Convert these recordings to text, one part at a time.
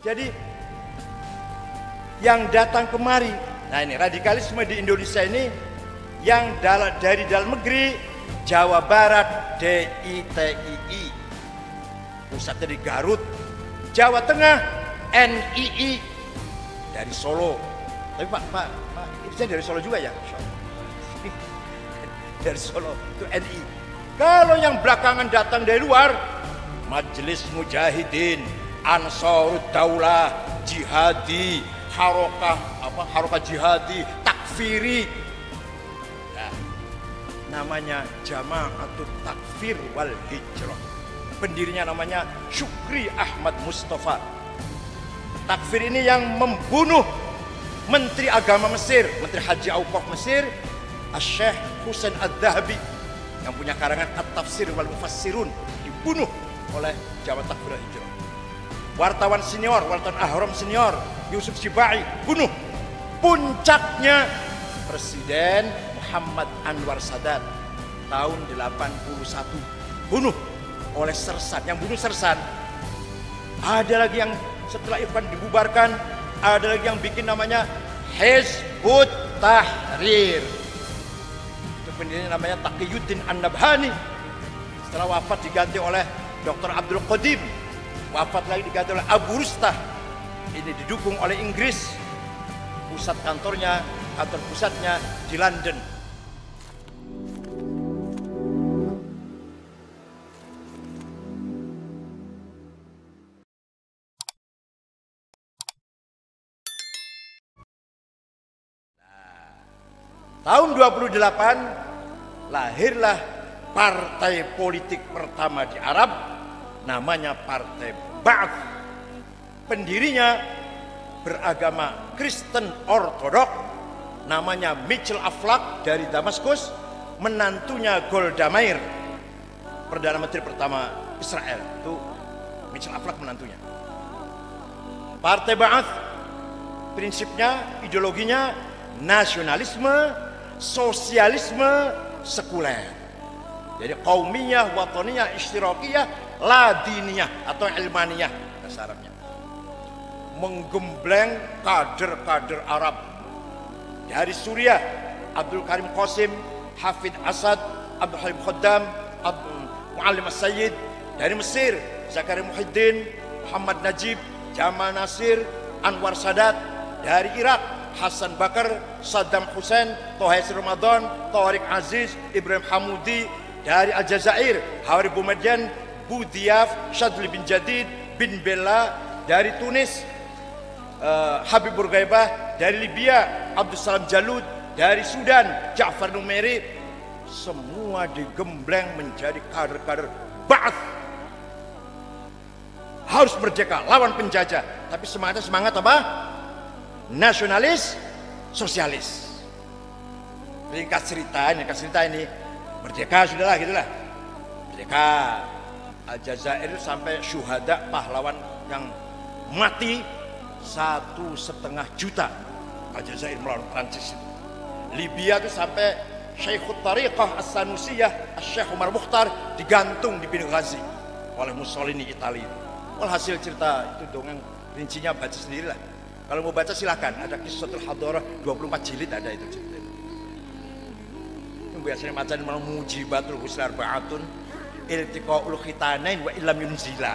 Jadi yang datang kemari, nah ini radikalisme di Indonesia ini yang dari dalam negeri, Jawa Barat DITII, pusatnya di Garut. Jawa Tengah NII dari Solo. Tapi Pak, saya dari Solo juga ya. Dari Solo itu NI. Kalau yang belakangan datang dari luar, Majelis Mujahidin, Ansarud Daulah, Jihadi, Harokah Jihadi, Takfiri. Nah, namanya Jama'atut Takfir wal Hijrah. Pendirinya namanya Syukri Ahmad Mustafa. Takfir ini yang membunuh Menteri Agama Mesir, Menteri Haji Auqaf Mesir, Syekh Husain Ad-Dhahabi, yang punya karangan At-Tafsir wal Mufassirun, dibunuh oleh Jamaah Takfir wal Hijrah. Wartawan senior, wartawan Ahram senior, Yusuf Sibai, bunuh. Puncaknya Presiden Muhammad Anwar Sadat tahun 81, bunuh oleh Sersan. Yang bunuh Sersan. Ada lagi yang setelah Ikhwan dibubarkan, ada lagi yang bikin namanya Hizbut Tahrir. Itu pendirinya namanya Taqiyuddin An-Nabhani. Setelah wafat diganti oleh Dr. Abdul Qadim. Wafat lagi diganti oleh Abu Rustah. Ini didukung oleh Inggris. Pusat kantornya, kantor pusatnya di London. Tahun 28 lahirlah partai politik pertama di Arab, namanya Partai Ba'ath. Pendirinya beragama Kristen Ortodok, namanya Mitchell Aflaq dari Damaskus, menantunya Golda Meir, Perdana Menteri pertama Israel. Itu Mitchell Aflaq menantunya. Partai Ba'ath prinsipnya, ideologinya nasionalisme, sosialisme sekuler. Jadi qaumiyah, wataniyah, ishtirakiyah, ladiniyah atau ilmaniyah bahasa Arabnya. Menggembleng kader-kader Arab. Dari Suriah, Abdul Karim Qasim, Hafid Asad, Abdul Halim Khaddam, Muallim As-Sayyid. Dari Mesir, Zakaria Muhyiddin, Muhammad Najib, Jamal Nasir, Anwar Sadat. Dari Irak, Hasan Bakar, Saddam Hussein, Toha Ramadan, Tariq Aziz, Ibrahim Hamudi. Dari Aljazair, Hawari Boumediene, Boudiaf, Shadli bin Jadid, bin Bella. Dari Tunis, Habib Bourguiba. Dari Libya, Abdul Salam Jalud. Dari Sudan, Ja'far Numeri. Semua digembleng menjadi kader-kader Ba'ath. Harus merdeka, lawan penjajah. Tapi semangatnya semangat apa? Nasionalis, sosialis. Ringkas cerita ini merdeka sudahlah gitulah. Merdeka. Aljazair itu sampai syuhada pahlawan yang mati 1,5 juta. Aljazair melawan Prancis itu. Libya itu sampai Syekhut Tariqah As-Sanusiyah Syekh Umar Mukhtar digantung di Benghazi oleh Mussolini Italia. Walhasil cerita itu dongeng rincinya baca sendirilah. Kalau mau baca silahkan, ada Qissatul Hadarah 24 jilid ada itu cerita. Yang biasanya macam malah mujibatul husni arba'atun iltiqaul khitanain wa illam yunzila.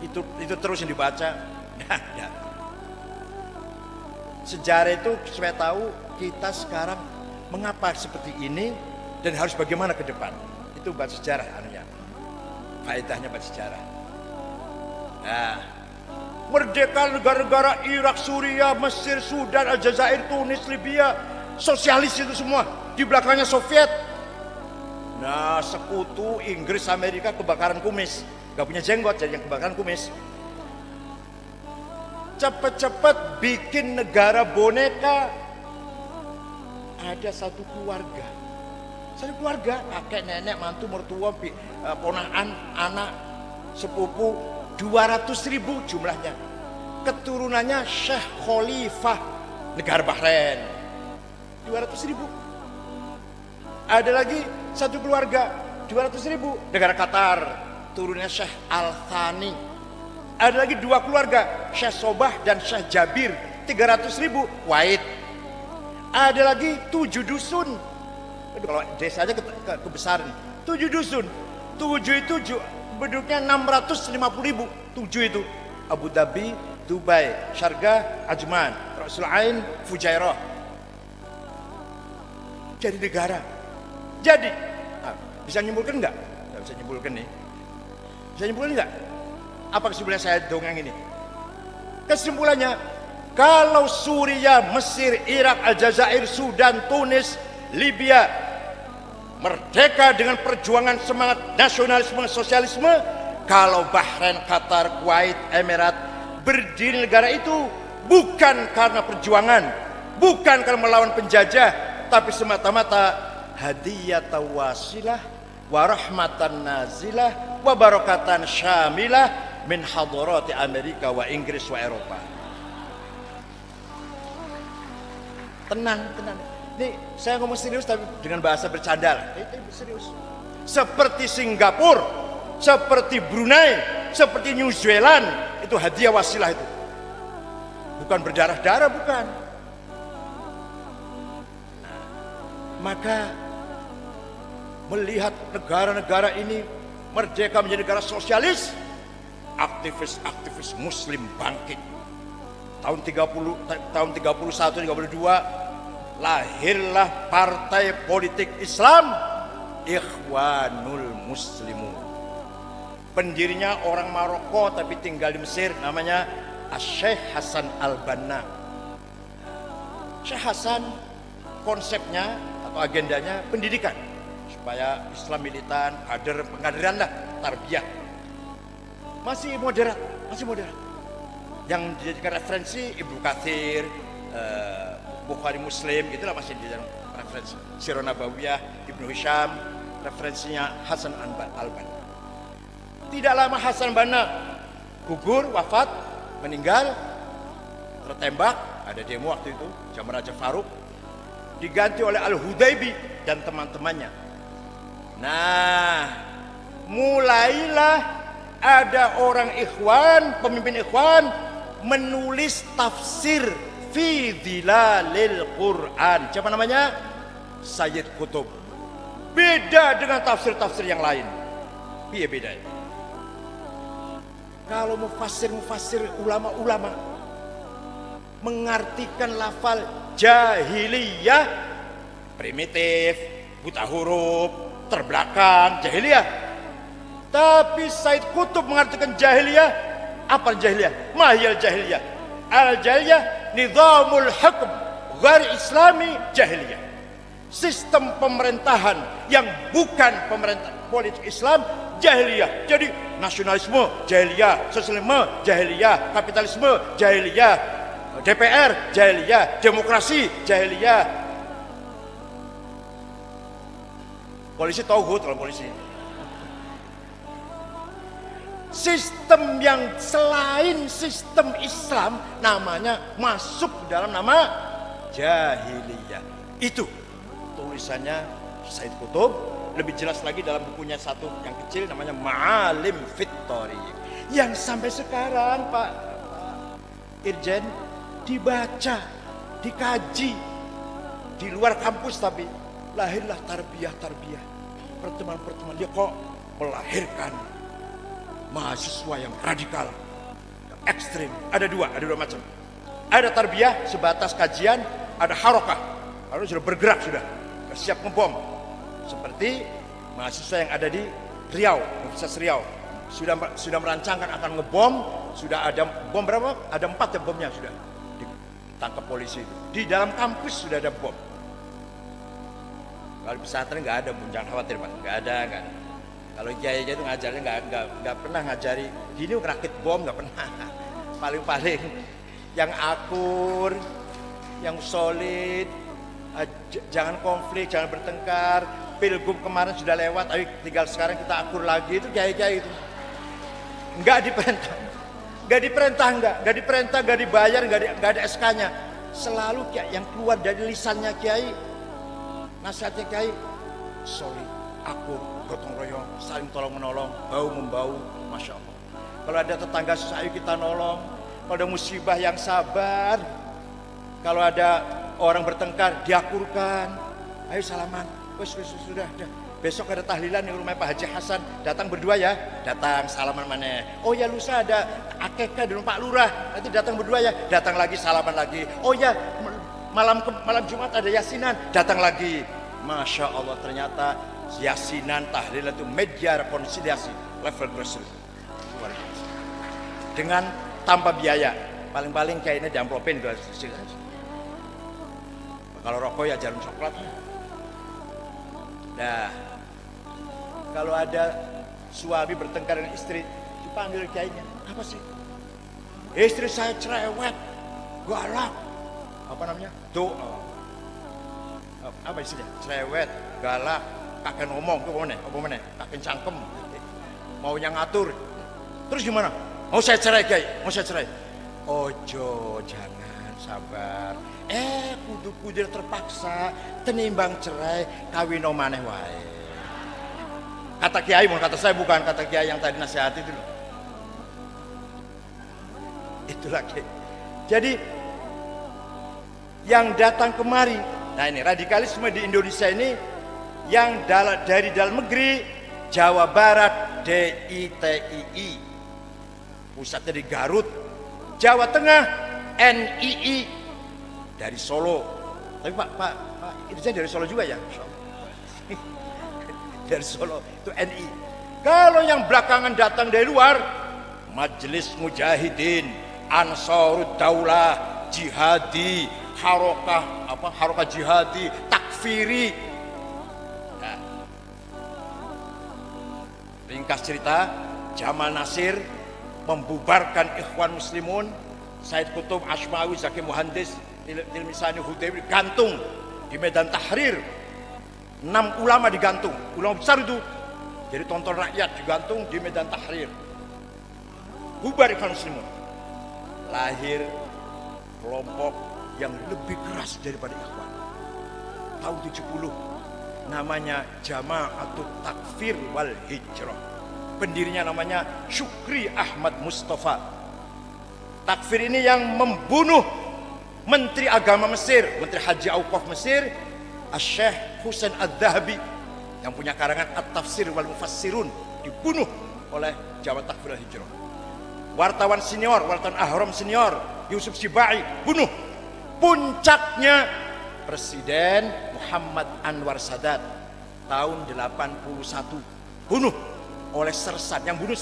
Itu terus yang dibaca. Nah. Sejarah itu supaya tahu kita sekarang mengapa seperti ini dan harus bagaimana ke depan. Itu baca sejarah anunya. Faedahnya baca sejarah. Nah, merdeka negara-negara Irak, Suriah, Mesir, Sudan, Aljazair, Tunis, Libya, sosialis itu semua. Di belakangnya Soviet. Nah, sekutu Inggris, Amerika kebakaran kumis. Gak punya jenggot jadi yang kebakaran kumis. Cepet-cepet bikin negara boneka. Ada satu keluarga. Kakek, nenek, mantu, mertua, ponakan, anak, sepupu, 200.000 jumlahnya. Keturunannya Syekh Khalifah negara Bahrain. 200.000. Ada lagi satu keluarga 200.000 negara Qatar. Turunnya Syekh Al-Thani Ada lagi 2 keluarga, Syekh Sobah dan Syekh Jabir, 300.000 Kuwait. Ada lagi 7 dusun. Kalau desanya kebesaran, 7 dusun. 7 itu penduduknya 650.000. 7 itu Abu Dhabi, Dubai, Sharjah, Ajman, Rasul Ain, Fujairah. Jadi negara. Jadi bisa nyimpulkan nggak? Nggak bisa nyimpulkan nih. Bisa nyimpulkan nggak? Apa kesimpulan saya dongeng ini? Kesimpulannya, kalau Suriah, Mesir, Irak, Aljazair, Sudan, Tunis, Libya merdeka dengan perjuangan semangat nasionalisme, sosialisme, kalau Bahrain, Qatar, Kuwait, Emirat berdiri negara itu bukan karena perjuangan, bukan karena melawan penjajah, tapi semata-mata hadiyatan wasilah wa rahmatan nazilah wa barakatan syamilah min hadarati Amerika wa Inggris wa Eropa. Tenang. Ini saya ngomong serius tapi dengan bahasa bercanda lah. Ini serius. Seperti Singapura, seperti Brunei, seperti New Zealand, itu hadiah wasilah itu. Bukan berdarah-darah, bukan. Nah, maka melihat negara-negara ini merdeka menjadi negara sosialis, aktivis-aktivis muslim bangkit. Tahun 31, 32 lahirlah partai politik Islam Ikhwanul Muslimun. Pendirinya orang Maroko tapi tinggal di Mesir, namanya Syekh Hasan Al-Banna. Syekh Hasan konsepnya atau agendanya pendidikan supaya Islam militan, pengadilan lah, tarbiyah. Masih moderat. Yang dijadikan referensi Ibnu Katsir, Bukhari, Muslim, itulah masih dijadikan referensi. Sirah Nabawiyah, Ibnu Hisham, referensinya Hasan Al-Banna. Tidak lama Hasan Banna gugur, wafat, meninggal, tertembak. Ada demo waktu itu zaman Raja Faruk, diganti oleh Al-Hudaybi dan teman-temannya. Nah, mulailah ada orang ikhwan, pemimpin ikhwan menulis tafsir fi dhilalil Quran. Siapa namanya? Sayyid Qutb. Beda dengan tafsir-tafsir yang lain. Iya bedanya. Kalau mufassir ulama-ulama mengartikan lafal jahiliyah primitif, buta huruf, terbelakang, jahiliyah. Tapi Said Qutb mengartikan jahiliyah, apa jahiliyah? Mahiyal jahiliyah. Al-jahiliyah nizamul hukm ghair islami jahiliyah. Sistem pemerintahan yang bukan pemerintah politik Islam jahiliyah. Jadi nasionalisme jahiliyah, sosialisme jahiliyah, kapitalisme jahiliyah, DPR jahiliyah, demokrasi jahiliyah. Polisi tauhid kalau polisi. Sistem yang selain sistem Islam namanya masuk dalam nama jahiliyah. Itu tulisannya Said Qutb. Lebih jelas lagi dalam bukunya satu yang kecil namanya Ma'alim fit Thariq, yang sampai sekarang Pak Irjen dibaca, dikaji di luar kampus. Tapi lahirlah tarbiyah, pertemuan dia kok melahirkan mahasiswa yang radikal, yang ekstrim. Ada dua macam. Ada tarbiyah sebatas kajian, ada harokah, harus sudah bergerak, sudah siap ngebom. Seperti mahasiswa yang ada di Riau, Universitas Riau, sudah merancangkan akan ngebom. Sudah ada bom berapa? Ada 4 ya bomnya, sudah ditangkap polisi. Di dalam kampus sudah ada bom. Kalau pesantren nggak ada, jangan khawatir Pak, nggak ada. Kalau kiai itu ngajarnya nggak pernah ngajari gini ngerakit bom, nggak pernah. Paling yang akur, yang solid, jangan konflik, jangan bertengkar. Pilgub kemarin sudah lewat, ayo tinggal sekarang kita akur lagi. Itu kiai-kiai itu nggak diperintah, nggak dibayar, nggak ada SK-nya. Selalu yang keluar dari lisannya kiai, nasihatnya kiai, solid, akur, gotong royong, saling tolong menolong, bau membau, masya Allah. Kalau ada tetangga susah, ayo kita nolong. Kalau ada musibah yang sabar. Kalau ada orang bertengkar, diakurkan. Ayo salaman. Sudah. Besok ada tahlilan di rumah Pak Haji Hasan, datang berdua ya. Datang salaman mana? Oh ya lusa ada akekah di rumah Pak Lurah, nanti datang berdua ya. Datang lagi salaman lagi. Oh ya malam Jumat ada yasinan, datang lagi. Masya Allah, ternyata yasinan tahlilan itu media rekonsiliasi level grassroots. Dengan tanpa biaya, paling-paling kayaknya diamplopin ke sini. Kalau rokok ya jarum coklat. Nah, kalau ada suami bertengkar dengan istri, dipanggil kiainya. Apa sih? Istri saya cerewet, galak. Apa namanya? Doa. Apa isinya? Cerewet, galak, kakek ngomong, apa mana? Kakek cangkem, maunya ngatur. Terus gimana? Mau saya cerai kiai, mau saya cerai. Ojo, jangan, sabar. Kudu terpaksa, tenimbang cerai, kawin maneh wae. Kata kiai, bukan kata saya, bukan kata kiai yang tadi nasihat itu loh. Itulah kiai. Jadi yang datang kemari, nah ini radikalisme di Indonesia ini yang dari dalam negeri, Jawa Barat DITII, pusatnya di Garut. Jawa Tengah NII dari Solo. Tapi Pak itu saya dari Solo juga ya. Dari Solo itu NI. Kalau yang belakangan datang dari luar, Majelis Mujahidin, Ansarud Daulah, Jihadi, Harokah Jihadi, Takfiri. Nah, ringkas cerita, Jamal Nasir membubarkan Ikhwan Muslimun, Said Qutb Ashmawi, Zaki Muhandis, Tilmisani Hudaybi gantung di Medan Tahrir. 6 ulama digantung, ulama besar itu. Jadi tonton rakyat digantung di Medan Tahrir. Bubar Ikhwan Muslimun. Lahir kelompok yang lebih keras daripada Ikhwan. Tahun 70 namanya Jama'atut Takfir wal Hijrah. Pendirinya namanya Syukri Ahmad Mustafa. Takfir ini yang membunuh Menteri Agama Mesir, Menteri Haji Auqaf Mesir, Syekh Husain Ad-Dhahabi, yang punya karangan At-Tafsir wal Mufassirun, dibunuh oleh Jamaah Takfir wal Hijrah. Wartawan senior, wartawan Ahram senior, Yusuf Sibai, bunuh. Puncaknya Presiden Muhammad Anwar Sadat tahun 81, bunuh oleh sersan. Yang bunuh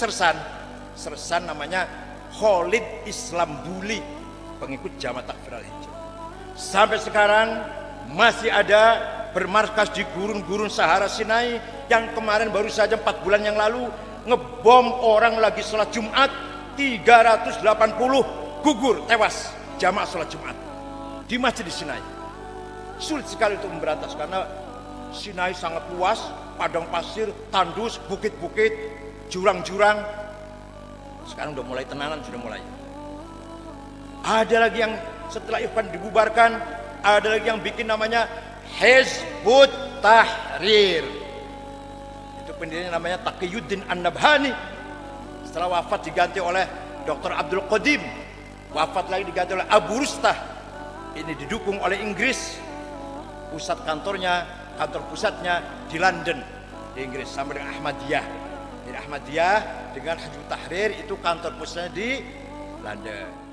sersan namanya Khalid Islambuli, pengikut Jamaah Takfir wal Hijrah. Sampai sekarang masih ada bermarkas di gurun-gurun Sahara Sinai, yang kemarin baru saja 4 bulan yang lalu ngebom orang lagi sholat Jumat, 380 gugur tewas jamaah sholat Jumat di masjid di Sinai. Sulit sekali untuk memberantas karena Sinai sangat luas, padang pasir, tandus, bukit-bukit, jurang-jurang. Sekarang udah mulai tenanan, sudah mulai. Ada lagi yang setelah Ikhwan dibubarkan, ada lagi yang bikin namanya Hizbut Tahrir. Itu pendirinya namanya Taqiyuddin An-Nabhani. Setelah wafat diganti oleh Dr. Abdul Qadim. Wafat lagi diganti oleh Abu Rustah. Ini didukung oleh Inggris. Kantor pusatnya di London, di Inggris, sama dengan Ahmadiyah. Jadi Ahmadiyah dengan Hizbut Tahrir itu kantor pusatnya di London.